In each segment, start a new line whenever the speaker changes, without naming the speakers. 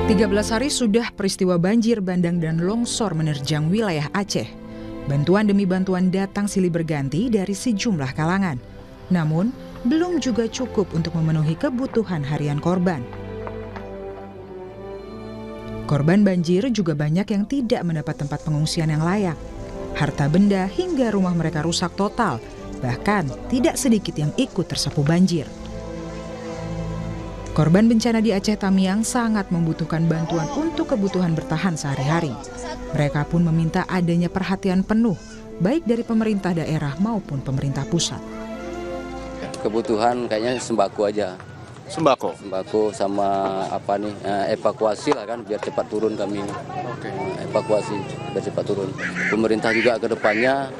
13 hari sudah peristiwa banjir bandang dan longsor menerjang wilayah Aceh. Bantuan demi bantuan datang silih berganti dari sejumlah kalangan. Namun, belum juga cukup untuk memenuhi kebutuhan harian korban. Korban banjir juga banyak yang tidak mendapat tempat pengungsian yang layak. Harta benda hingga rumah mereka rusak total, bahkan tidak sedikit yang ikut tersapu banjir. Korban bencana di Aceh Tamiang sangat membutuhkan bantuan untuk kebutuhan bertahan sehari-hari. Mereka pun meminta adanya perhatian penuh, baik dari pemerintah daerah maupun pemerintah pusat.
Kebutuhan kayaknya sembako aja.
Sembako?
Sembako sama evakuasi lah kan, biar cepat turun kami.
Oke.
Evakuasi biar cepat turun. Pemerintah juga ke depannya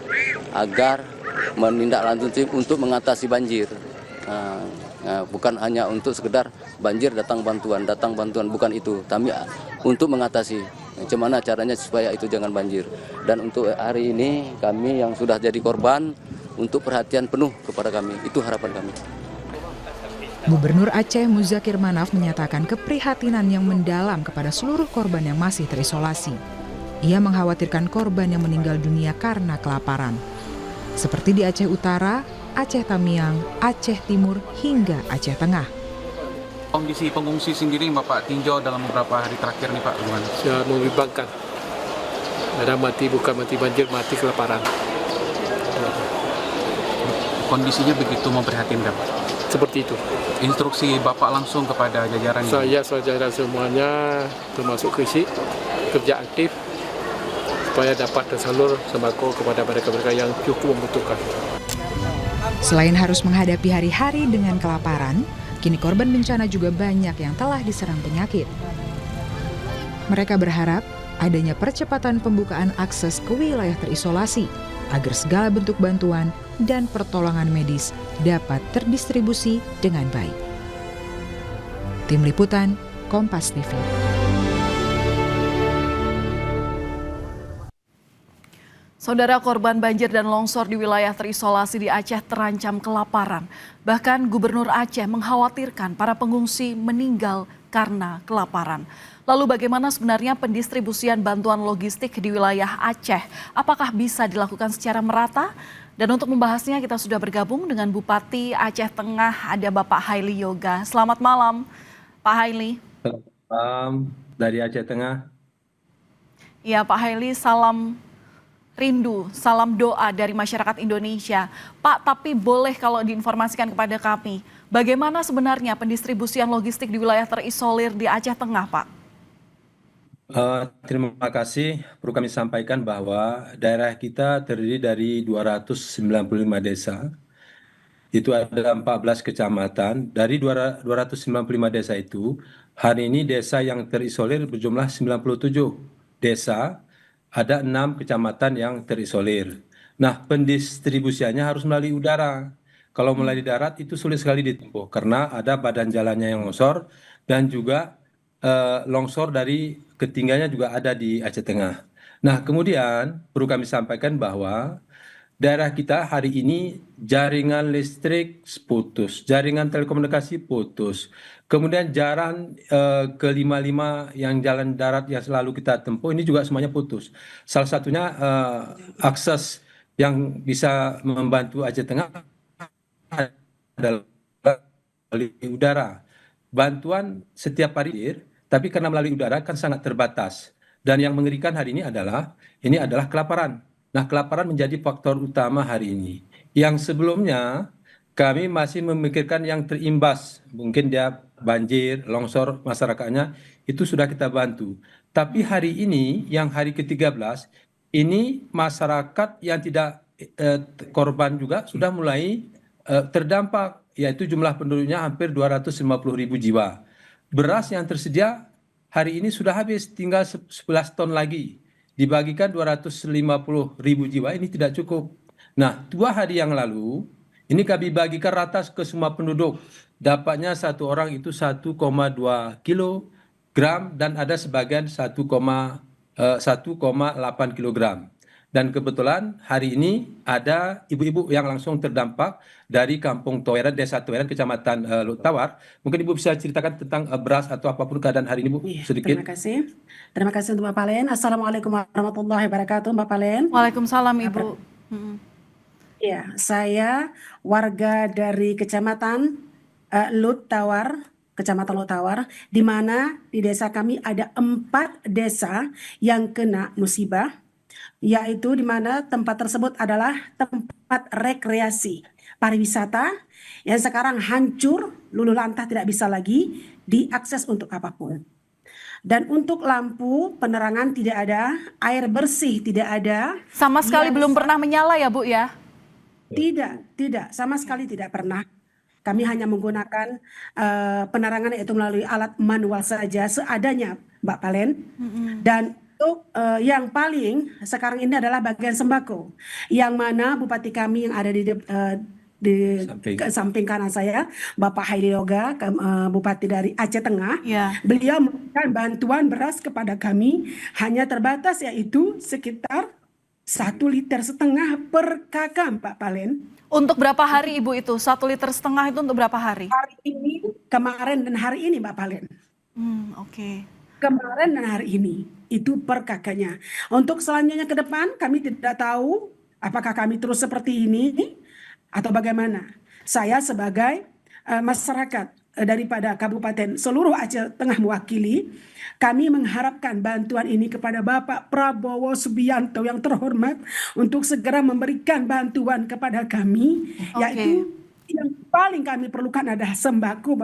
agar menindaklanjuti untuk mengatasi banjir. Bukan hanya untuk sekedar banjir datang bantuan, bukan itu. Tapi untuk mengatasi bagaimana caranya supaya itu jangan banjir. Dan untuk hari ini kami yang sudah jadi korban, untuk perhatian penuh kepada kami, itu harapan kami.
Gubernur Aceh Muzakir Manaf menyatakan keprihatinan yang mendalam kepada seluruh korban yang masih terisolasi. Ia mengkhawatirkan korban yang meninggal dunia karena kelaparan. Seperti di Aceh Utara, Aceh Tamiang, Aceh Timur, hingga Aceh Tengah.
Kondisi pengungsi sendiri Bapak tinjau dalam beberapa hari terakhir nih Pak, gimana?
Sudah membimbangkan. Ada bukan mati banjir, mati kelaparan.
Kondisinya begitu memprihatinkan Pak?
Seperti itu.
Instruksi Bapak langsung kepada jajarannya?
Saya jajaran semuanya, termasuk Krisi, kerja aktif, supaya dapat tersalur sembako kepada mereka-mereka yang cukup membutuhkan.
Selain harus menghadapi hari-hari dengan kelaparan, kini korban bencana juga banyak yang telah diserang penyakit. Mereka berharap adanya percepatan pembukaan akses ke wilayah terisolasi agar segala bentuk bantuan dan pertolongan medis dapat terdistribusi dengan baik. Tim Liputan, Kompas TV.
Saudara, korban banjir dan longsor di wilayah terisolasi di Aceh terancam kelaparan. Bahkan Gubernur Aceh mengkhawatirkan para pengungsi meninggal karena kelaparan. Lalu bagaimana sebenarnya pendistribusian bantuan logistik di wilayah Aceh? Apakah bisa dilakukan secara merata? Dan untuk membahasnya kita sudah bergabung dengan Bupati Aceh Tengah, ada Bapak Haili Yoga. Selamat malam, Pak Haili.
Selamat malam dari Aceh Tengah.
Ya, Pak Haili, salam rindu, salam doa dari masyarakat Indonesia. Pak, tapi boleh kalau diinformasikan kepada kami, bagaimana sebenarnya pendistribusian logistik di wilayah terisolir di Aceh Tengah, Pak?
Terima kasih. Perlu kami sampaikan bahwa daerah kita terdiri dari 295 desa. Itu ada 14 kecamatan. Dari 295 desa itu, hari ini desa yang terisolir berjumlah 97 desa. Ada 6 kecamatan yang terisolir. Nah, pendistribusiannya harus melalui udara. Kalau melalui darat itu sulit sekali ditempuh karena ada badan jalannya yang longsor dan juga longsor dari ketinggiannya juga ada di Aceh Tengah. Nah, kemudian perlu kami sampaikan bahwa daerah kita hari ini jaringan listrik putus, jaringan telekomunikasi putus. Kemudian jalan ke-55 yang jalan darat yang selalu kita tempuh ini juga semuanya putus. Salah satunya akses yang bisa membantu Aceh Tengah adalah melalui udara. Bantuan setiap hari, tapi karena melalui udara kan sangat terbatas. Dan yang mengerikan hari ini adalah kelaparan. Nah, kelaparan menjadi faktor utama hari ini. Yang sebelumnya kami masih memikirkan yang terimbas, mungkin dia banjir, longsor, masyarakatnya, itu sudah kita bantu. Tapi hari ini, yang hari ke-13, ini masyarakat yang tidak korban juga sudah mulai terdampak, yaitu jumlah penduduknya hampir 250.000 jiwa. Beras yang tersedia hari ini sudah habis, tinggal 11 ton lagi. Dibagikan 250.000 jiwa, ini tidak cukup. Nah, 2 hari yang lalu, ini kami bagikan rata ke semua penduduk. Dapatnya satu orang itu 1,2 kilogram dan ada sebagian 1,8 kilogram. Dan kebetulan hari ini ada ibu-ibu yang langsung terdampak dari Kampung Toweran, Desa Toweran, Kecamatan Lut Tawar. Mungkin Ibu bisa ceritakan tentang beras atau apapun keadaan hari ini, Bu,
Iya,
sedikit.
terima kasih. Terima kasih untuk Bapak Len. Assalamualaikum warahmatullahi wabarakatuh, Bapak Len.
Waalaikumsalam Ibu.
Ya, saya warga dari Kecamatan Lut Tawar, Kecamatan Lut Tawar, di mana di desa kami ada 4 desa yang kena musibah, yaitu di mana tempat tersebut adalah tempat rekreasi pariwisata yang sekarang hancur, luluh lantah, tidak bisa lagi diakses untuk apapun. Dan untuk lampu, penerangan tidak ada, air bersih tidak ada.
Sama sekali belum pernah menyala ya Bu ya?
Tidak, sama sekali tidak pernah. Kami hanya menggunakan penerangan yaitu melalui alat manual saja seadanya, Mbak Palen. Dan untuk yang paling sekarang ini adalah bagian sembako, yang mana Bupati kami yang ada di samping kanan saya, Bapak Haili Yoga, Bupati dari Aceh Tengah, beliau memberikan bantuan beras kepada kami hanya terbatas, yaitu sekitar 1,5 liter per kakak, Pak Palen.
Untuk berapa hari Ibu itu? 1,5 liter itu untuk berapa hari?
Hari ini, kemarin dan hari ini, Mbak Palen.
Oke.
Kemarin dan hari ini itu per kakaknya. Untuk selanjutnya ke depan kami tidak tahu apakah kami terus seperti ini atau bagaimana. Saya sebagai masyarakat daripada Kabupaten seluruh Aceh Tengah mewakili, kami mengharapkan bantuan ini kepada Bapak Prabowo Subianto yang terhormat untuk segera memberikan bantuan kepada kami, yaitu yang paling kami perlukan adalah sembako,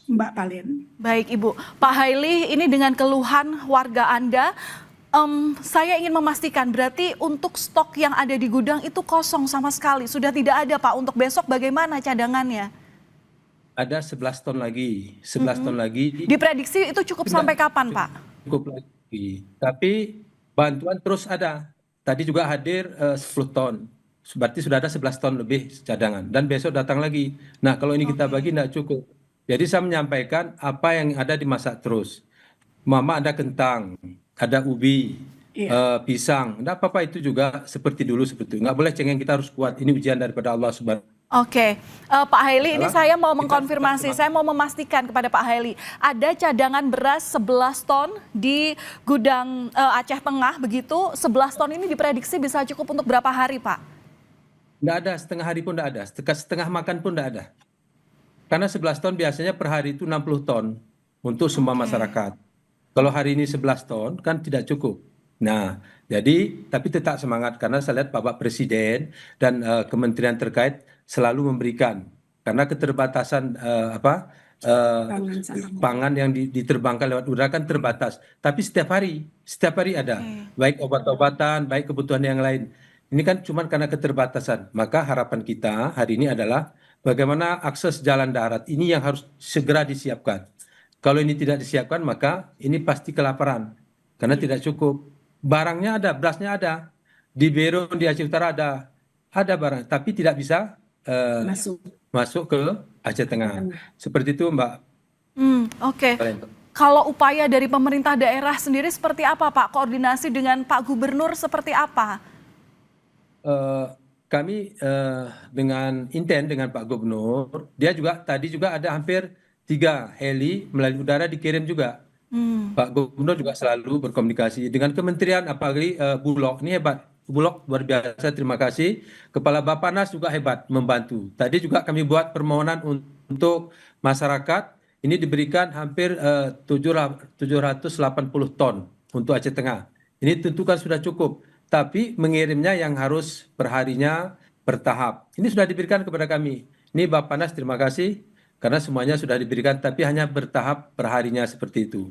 Mbak Palen.
Baik Ibu. Pak Haili, ini dengan keluhan warga Anda, saya ingin memastikan berarti untuk stok yang ada di gudang itu kosong sama sekali. Sudah tidak ada Pak, untuk besok bagaimana cadangannya?
Ada 11 ton lagi, 11 ton lagi.
Diprediksi itu cukup sampai kapan Pak?
Cukup lagi, tapi bantuan terus ada. Tadi juga hadir 10 ton. Berarti sudah ada 11 ton lebih cadangan. Dan besok datang lagi. Nah, kalau ini kita bagi tidak cukup. Jadi saya menyampaikan apa yang ada dimasak terus. Mama ada kentang, ada ubi, pisang. Tidak apa-apa, itu juga seperti dulu seperti itu. Nggak boleh cengeng, kita harus kuat. Ini ujian daripada Allah Subhanahu.
Oke, Pak Haili, ini saya mau mengkonfirmasi, saya mau memastikan kepada Pak Haili, ada cadangan beras 11 ton di gudang Aceh Tengah begitu, 11 ton ini diprediksi bisa cukup untuk berapa hari Pak?
Tidak ada, setengah hari pun tidak ada, setengah makan pun tidak ada. Karena 11 ton biasanya per hari itu 60 ton untuk semua masyarakat. Kalau hari ini 11 ton kan tidak cukup. Nah, jadi tapi tetap semangat karena saya lihat Bapak Presiden dan kementerian terkait selalu memberikan, karena keterbatasan pangan yang diterbangkan lewat udara kan terbatas. Tapi setiap hari ada, baik obat-obatan, baik kebutuhan yang lain. Ini kan cuma karena keterbatasan. Maka harapan kita hari ini adalah bagaimana akses jalan darat ini yang harus segera disiapkan. Kalau ini tidak disiapkan maka ini pasti kelaparan karena tidak cukup. Barangnya ada, berasnya ada. Di Bero, di Aceh Utara ada barang, tapi tidak bisa masuk ke Aceh Tengah. Seperti itu, Mbak.
Oke. Kalau upaya dari pemerintah daerah sendiri seperti apa, Pak? Koordinasi dengan Pak Gubernur seperti apa?
Kami dengan Pak Gubernur, dia juga tadi juga ada hampir 3 heli melalui udara dikirim juga. Pak Gubernur juga selalu berkomunikasi dengan kementerian, apalagi Bulog, ini hebat. Bulog luar biasa, terima kasih. Kepala Bappenas juga hebat membantu. Tadi juga kami buat permohonan untuk masyarakat, ini diberikan hampir 780 ton untuk Aceh Tengah. Ini tentu kan sudah cukup, tapi mengirimnya yang harus perharinya bertahap. Ini sudah diberikan kepada kami. Ini Bappenas terima kasih, karena semuanya sudah diberikan, tapi hanya bertahap perharinya seperti itu.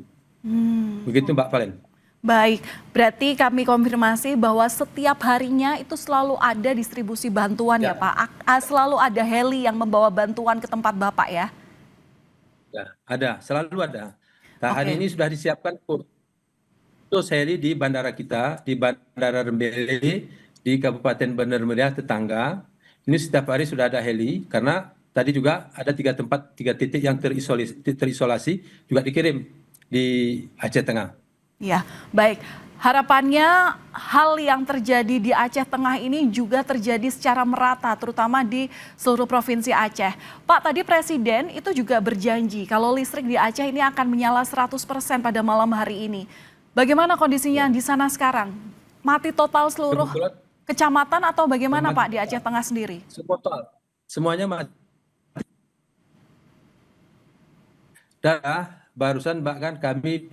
Begitu Mbak Palen.
Baik, berarti kami konfirmasi bahwa setiap harinya itu selalu ada distribusi bantuan ya Pak? Selalu ada heli yang membawa bantuan ke tempat Bapak ya?
Ya, ada, selalu ada. Nah, hari ini sudah disiapkan untuk heli di bandara kita, di Bandara Rembele, di Kabupaten Bener Meriah tetangga. Ini setiap hari sudah ada heli, karena tadi juga ada 3 titik yang terisolasi juga dikirim di Aceh Tengah.
Ya, baik. Harapannya hal yang terjadi di Aceh Tengah ini juga terjadi secara merata, terutama di seluruh provinsi Aceh. Pak, tadi Presiden itu juga berjanji kalau listrik di Aceh ini akan menyala 100% pada malam hari ini. Bagaimana kondisinya di sana sekarang? Mati total seluruh kecamatan atau bagaimana Pak di Aceh Tengah sendiri?
Semuanya mati. Dan barusan bahkan kami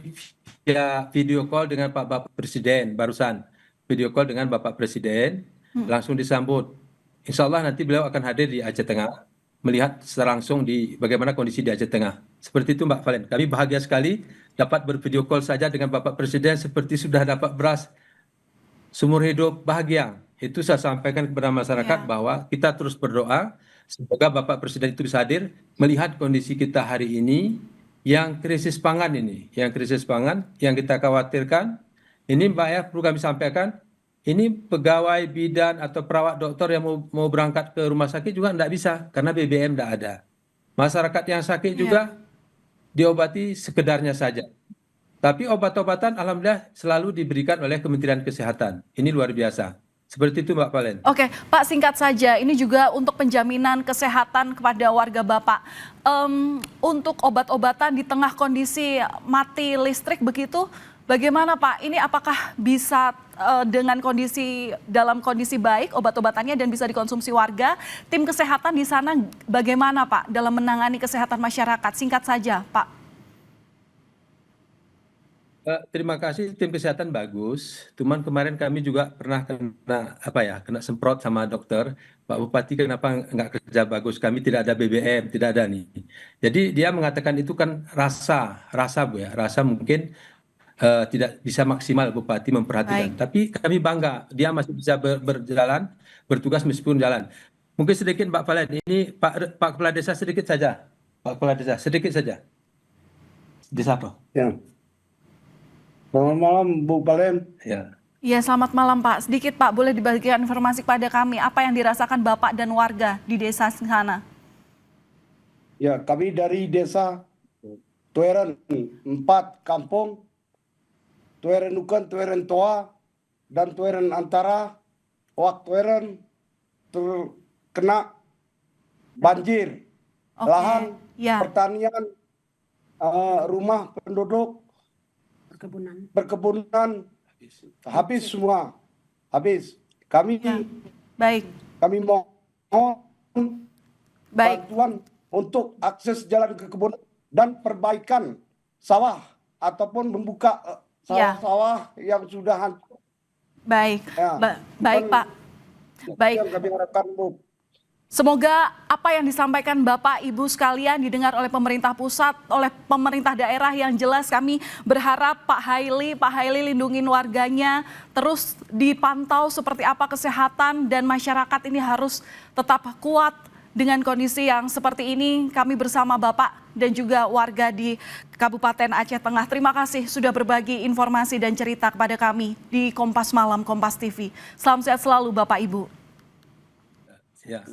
via video call dengan Bapak Presiden, barusan video call dengan Bapak Presiden, langsung disambut. Insya Allah nanti beliau akan hadir di Aceh Tengah, melihat secara langsung di bagaimana kondisi di Aceh Tengah. Seperti itu Mbak Valen, kami bahagia sekali dapat bervideo call saja dengan Bapak Presiden seperti sudah dapat beras seumur hidup bahagia. Itu saya sampaikan kepada masyarakat bahwa kita terus berdoa, semoga Bapak Presiden itu bisa hadir, melihat kondisi kita hari ini, yang krisis pangan ini, yang kita khawatirkan, ini Mbak ya perlu kami sampaikan, ini pegawai bidan atau perawat dokter yang mau berangkat ke rumah sakit juga tidak bisa karena BBM tidak ada. Masyarakat yang sakit juga diobati sekedarnya saja. Tapi obat-obatan alhamdulillah selalu diberikan oleh Kementerian Kesehatan. Ini luar biasa. Seperti itu Mbak Valen.
Oke, Pak, singkat saja, ini juga untuk penjaminan kesehatan kepada warga Bapak. Untuk obat-obatan di tengah kondisi mati listrik begitu, bagaimana Pak? Ini apakah bisa dalam kondisi baik obat-obatannya dan bisa dikonsumsi warga? Tim kesehatan di sana bagaimana Pak dalam menangani kesehatan masyarakat? Singkat saja Pak.
Terima kasih, tim kesehatan bagus. Cuman kemarin kami juga pernah kena semprot sama dokter. Pak Bupati kenapa nggak kerja bagus? Kami tidak ada BBM, tidak ada nih. Jadi dia mengatakan itu kan rasa Bu ya, rasa mungkin tidak bisa maksimal Bupati memperhatikan. Tapi kami bangga, dia masih bisa berjalan, bertugas meskipun jalan. Mungkin sedikit Mbak Valen, ini Pak Kepala Desa sedikit saja. Pak Kepala Desa sedikit saja. Desa apa?
Ya. Selamat malam Bu Valen.
Ya.
Iya, selamat malam Pak. Sedikit Pak, boleh dibagikan informasi kepada kami apa yang dirasakan Bapak dan warga di desa sana?
Ya, kami dari desa Tueren 4 kampung, Tueren Nukan, Tueren Toa, dan Tueren Antara, Wak Tueren terkena banjir, lahan, pertanian, rumah penduduk, perkebunan habis semua, habis. Kami mohon bantuan untuk akses jalan ke kebun dan perbaikan sawah ataupun membuka sawah-sawah yang sudah hancur.
Baik, baik Pak. Baik.
Yang kami harapkan Bu.
Semoga apa yang disampaikan Bapak Ibu sekalian didengar oleh pemerintah pusat, oleh pemerintah daerah. Yang jelas kami berharap Pak Haili lindungin warganya, terus dipantau seperti apa kesehatan, dan masyarakat ini harus tetap kuat dengan kondisi yang seperti ini. Kami bersama Bapak dan juga warga di Kabupaten Aceh Tengah. Terima kasih sudah berbagi informasi dan cerita kepada kami di Kompas Malam Kompas TV. Salam sehat selalu Bapak Ibu.
Ya.